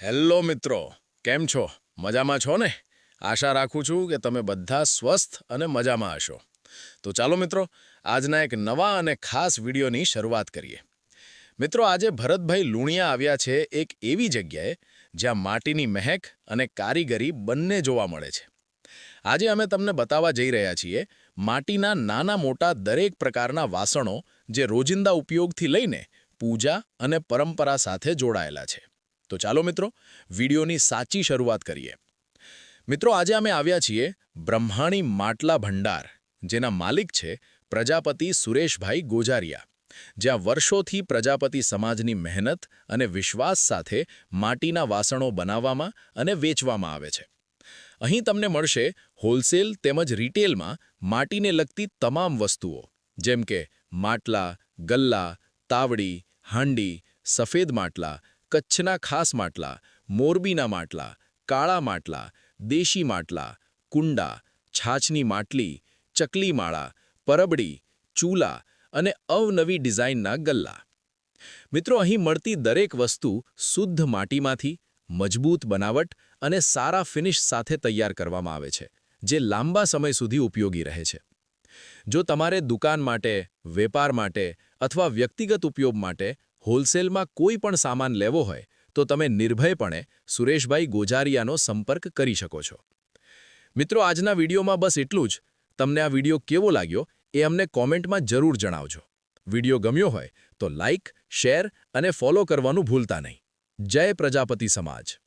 Hello મિત્રો, કેમ છો? મજામાં છો ને? આશા રાખું છું કે તમે બધા સ્વસ્થ અને મજામાં હશો. તો ચાલો મિત્રો, આજના એક નવા અને ખાસ વિડીયોની શરૂઆત કરીએ. મિત્રો, આજે ભરતભાઈ લુણિયા આવ્યા છે એક એવી જગ્યાએ જ્યાં માટીની મહેક અને કારીગરી બંને જોવા મળે છે. આજે અમે તમને બતાવવા જઈ રહ્યા છીએ માટીના નાના મોટા દરેક પ્રકારના વાસણો જે રોજિંદા ઉપયોગથી લઈને પૂજા અને પરંપરા સાથે જોડાયેલા છે. તો ચાલો મિત્રો, વિડીયોની સાચી શરૂઆત કરીએ. મિત્રો, આજે અમે આવ્યા છીએ બ્રહ્માણી માટલા ભંડાર, જેના માલિક છે પ્રજાપતિ સુરેશભાઈ ગોજારિયા, જ્યાં વર્ષોથી પ્રજાપતિ સમાજની મહેનત અને વિશ્વાસ સાથે માટીના વાસણો બનાવવામાં અને વેચવામાં આવે છે. અહીં તમને મળશે હોલસેલ તેમજ રિટેલમાં માટીને લગતી તમામ વસ્તુઓ, જેમ કે માટલા, ગલ્લા, તાવડી, હાંડી, સફેદ માટલા, કચ્છના ખાસ માટલા, મોરબીના માટલા, કાળા માટલા, દેશી માટલા, કુંડા, છાછની માટલી, ચકલી માળા, પરબડી, ચૂલા અને અવનવી ડિઝાઇનના ગલ્લા. મિત્રો, અહીં મળતી દરેક વસ્તુ શુદ્ધ માટીમાંથી, મજબૂત બનાવટ અને સારા ફિનિશ સાથે તૈયાર કરવામાં આવે છે, જે લાંબા સમય સુધી ઉપયોગી રહે છે. જો તમારે દુકાન માટે, વેપાર માટે અથવા વ્યક્તિગત ઉપયોગ માટે હોલસેલમાં કોઈ પણ સામાન લેવો હોય તો તમે નિર્ભયપણે સુરેશભાઈ ગોજારિયાનો સંપર્ક કરી શકો છો. મિત્રો, આજના વિડીયોમાં બસ એટલું જ. તમને આ વિડીયો કેવો લાગ્યો એ અમને કોમેન્ટમાં જરૂર જણાવજો. વિડીયો ગમ્યો હોય તો લાઇક, શેર અને ફોલો કરવાનું ભૂલતા નહીં. જય પ્રજાપતિ સમાજ.